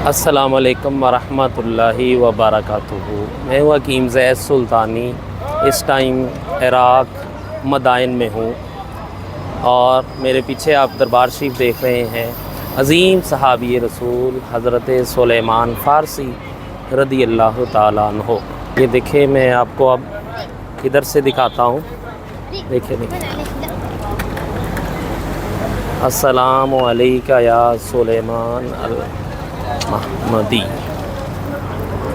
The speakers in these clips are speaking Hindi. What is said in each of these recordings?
अस्सलाम वालेकुम वरहमतुल्लाहि वबरकातुहू। मैं हूँ हकीम ज़ैद सुल्तानी। इस टाइम इराक़ मदाइन में हूँ और मेरे पीछे आप दरबार शरीफ देख रहे हैं। अज़ीम सहाबी रसूल हज़रत सुलेमान फ़ारसी रदी अल्लाह ताला अन्हो। ये देखिए, मैं आपको अब इधर से दिखाता हूँ। देखिए अस्सलामु अलैका या सुलेमान अल महमदी।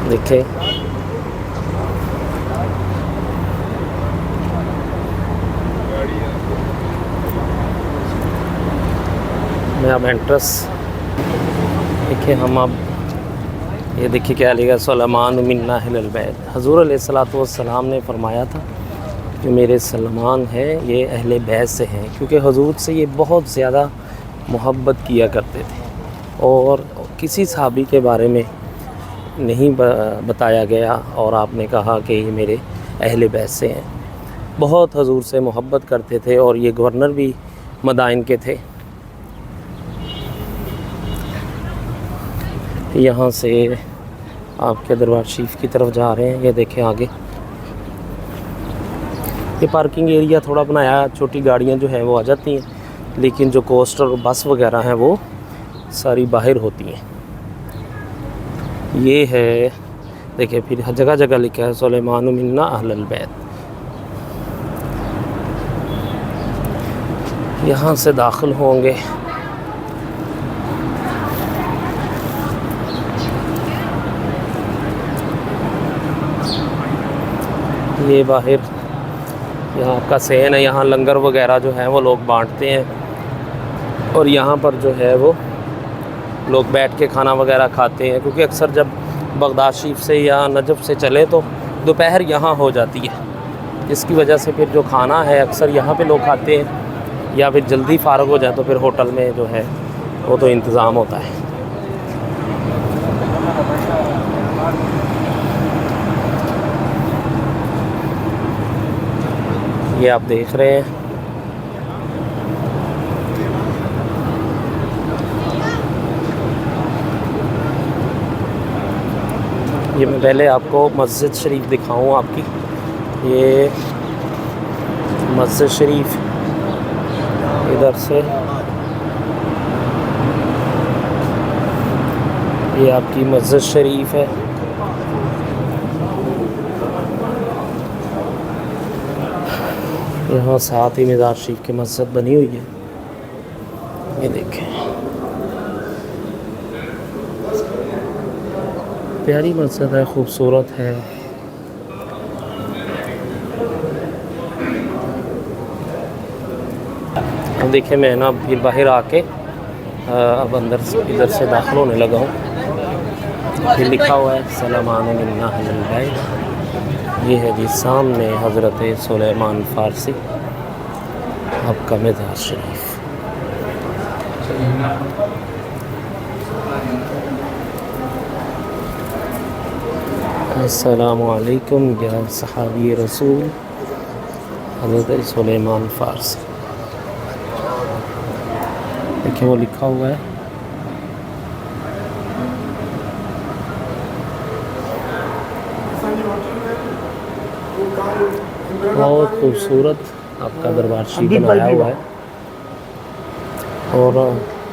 देखिए मैं अब एंट्रेंस देखिए हम अब ये देखिए क्या लिखा, सुलेमान मिन्ना अहलल बैत। हुज़ूर अलैहिस्सलातु वस्सलाम ने फरमाया था कि मेरे सलमान हैं ये अहले बैत से हैं, क्योंकि हुज़ूर से ये बहुत ज़्यादा मोहब्बत किया करते थे और किसी सहाबी के बारे में नहीं बताया गया और आपने कहा कि ये मेरे अहले बैत से हैं। बहुत हुज़ूर से मोहब्बत करते थे और ये गवर्नर भी मदाइन के थे। यहाँ से आपके दरबार शरीफ की तरफ जा रहे हैं। ये देखें आगे ये पार्किंग एरिया थोड़ा बनाया, छोटी गाड़ियाँ जो हैं वो आ जाती हैं, लेकिन जो कोस्टर और बस वगैरह हैं वो सारी बाहर होती हैं। ये है देखिए, फिर जगह जगह लिखा है सुलेमान मिन्ना अहलल बैत। यहाँ से दाखिल होंगे। ये बाहर यहाँ आपका सेन है, यहाँ लंगर वगैरह जो है वो लोग बांटते हैं और यहाँ पर जो है वो लोग बैठ के खाना वगैरह खाते हैं, क्योंकि अक्सर जब बगदाद शरीफ से या नजफ़ से चले तो दोपहर यहाँ हो जाती है, जिसकी वजह से फिर जो खाना है अक्सर यहाँ पे लोग खाते हैं, या फिर जल्दी फ़ारग हो जाए तो फिर होटल में जो है वो तो इंतज़ाम होता है। ये आप देख रहे हैं ये मैं पहले आपको मस्जिद शरीफ दिखाऊं आपकी। ये मस्जिद शरीफ इधर से, ये आपकी मस्जिद शरीफ है। यहाँ साथ ही मज़ार शरीफ की मस्जिद बनी हुई है। ये देखें प्यारी मस्जिद है, खूबसूरत है। अब देखिए मैं ना फिर बाहर आके अब अंदर से इधर से दाखिल होने लगा हूँ। फिर लिखा हुआ है सुलेमान मिन्ना अहलल बैत। ये है जी सामने हज़रत सुलेमान फ़ारसी आपका मज़ार शरीफ। अस्सलामु अलैकुम या सहाबी रसूल हज़रत सुलेमान फ़ारसी। देखिए वो लिखा हुआ है। बहुत खूबसूरत आपका दरबार शरीफ बनाया हुआ है। और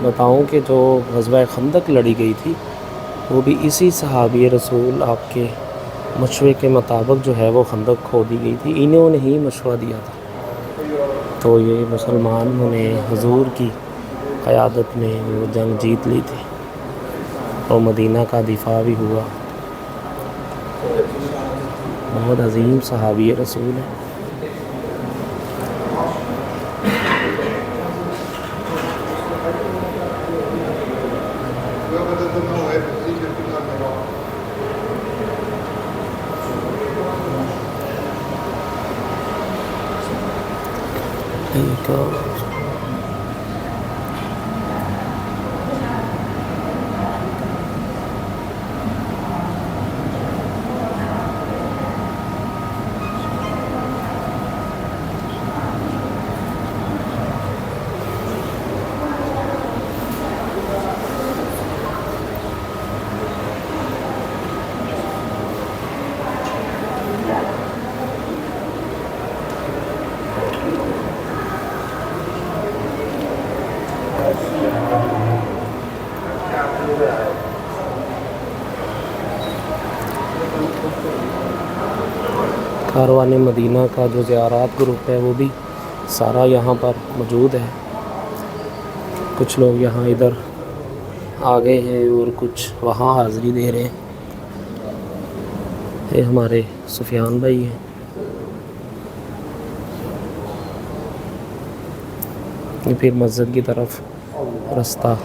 बताऊं कि जो ग़ज़वा खंदक लड़ी गई थी वो भी इसी सहाबी रसूल आपके मशवरे के मुताबिक जो है वो खंदक खोदी गई थी। इन्होंने ही मशवरा दिया था, तो ये मुसलमानों ने हुज़ूर की क़यादत में वो जंग जीत ली थी और मदीना का दिफा भी हुआ। बहुत अजीम सहाबी रसूल है। कारवान मदीना का जो ज़ियारत ग्रुप है वो भी सारा यहाँ पर मौजूद है। कुछ लोग यहाँ इधर आ गए हैं और कुछ वहाँ हाज़िरी दे रहे हैं। ये हमारे सुफियान भाई हैं। ये फिर मस्जिद की तरफ रास्ता।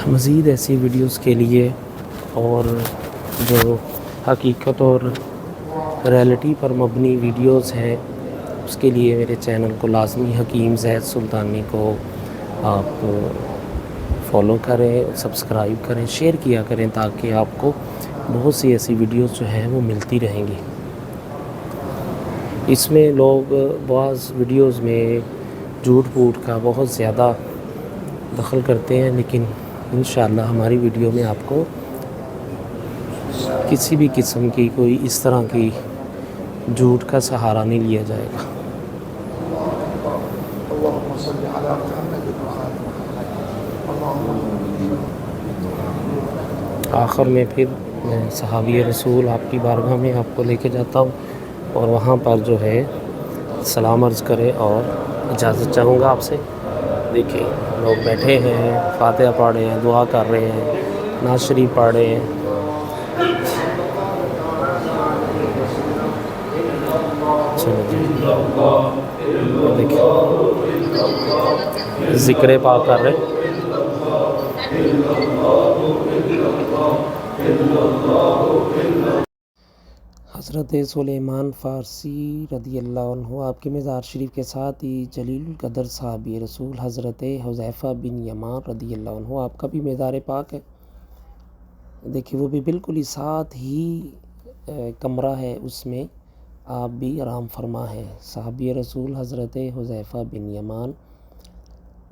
मज़ीद ऐसी वीडियोस के लिए और जो हकीकत और रियलिटी पर मबनी वीडियोस हैं उसके लिए मेरे चैनल को लाजमी हकीम ज़ैद सुल्तानी को आप फॉलो करें, सब्सक्राइब करें, शेयर किया करें ताकि आपको बहुत सी ऐसी वीडियोस जो हैं वो मिलती रहेंगी। इसमें लोग बाज़ वीडियोस में झूठ फूट का बहुत ज़्यादा दखल करते हैं, लेकिन इंशाअल्लाह हमारी वीडियो में आपको किसी भी किस्म की कोई इस तरह की झूठ का सहारा नहीं लिया जाएगा। आखिर में फिर मैं सहाबी रसूल आपकी बारगाह में आपको लेके जाता हूँ और वहाँ पर जो है सलाम अर्ज़ करें और इजाज़त चाहूँगा आपसे। देखिए लोग बैठे हैं, फातिहा पढ़ रहे हैं, दुआ कर रहे हैं, नाज़ शरीफ पढ़ रहे हैं। चलो जी देखिए ज़िक्र पाक कर रहे हैं। हज़रत सुलेमान फ़ारसी रदियल्लाहु अन्हु आपके मज़ार शरीफ के साथ ही जलील कदर साहबी रसूल हज़रत हुज़ैफ़ा बिन यमान रदियल्लाहु अन्हु आपका भी मज़ार पाक है। देखिए वो भी बिल्कुल ही साथ ही कमरा है, उसमें आप भी आराम फरमा है। साहबी रसूल हज़रत हुज़ैफ़ा बिन यमान।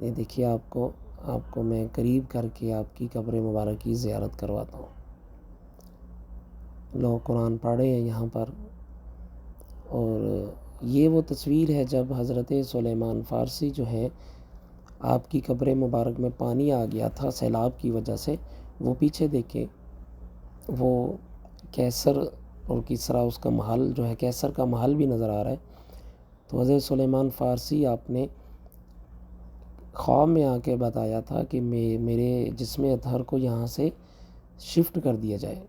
ये देखिए आपको मैं करीब करके आपकी कब्र मुबारक की ज़ियारत करवाता हूँ। लोग कुरान पढ़े हैं यहाँ पर और ये वो तस्वीर है जब हज़रत सुलेमान फ़ारसी जो है आपकी कब्र मुबारक में पानी आ गया था सैलाब की वजह से। वो पीछे देखें, वो कैसर और किसरा उसका महल जो है, कैसर का महल भी नज़र आ रहा है। तो हज़रत सुलेमान फ़ारसी आपने ख्वाब में आके बताया था कि मेरे जिस्म अतहर को यहाँ से शिफ्ट कर दिया जाए।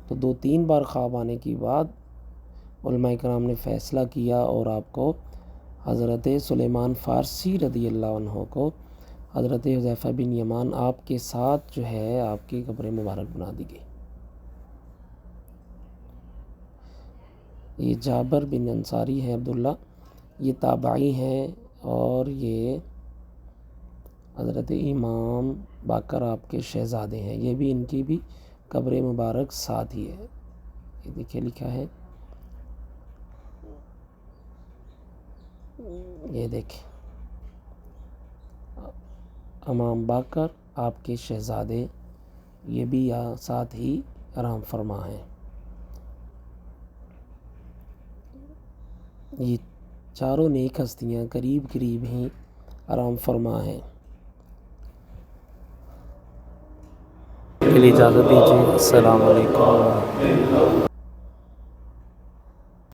तो 2-3 बार ख्वाब आने के बाद उलमाए किराम ने फ़ैसला किया और आपको हज़रत सुलेमान फ़ारसी रदियल्लाहु अन्हु को हज़रत हुज़ैफ़ा बिन यमान आपके साथ जो है आपकी कब्र मुबारक बना दी गई। ये जाबर बिन अंसारी है अब्दुल्ला, ये ताबाई हैं और ये हज़रत इमाम बाकर आपके शहज़ादे हैं। ये भी इनकी भी कब्र मुबारक साथ ही है। ये देखिए लिखा है, ये देखें इमाम बाकर आपके शहज़ादे, ये भी यहाँ साथ ही आराम फरमा हैं। ये चारों नेक हस्तियाँ करीब करीब ही आराम फरमा हैं। के लिए इजाज़त दीजिए। अस्सलाम वालेकुम।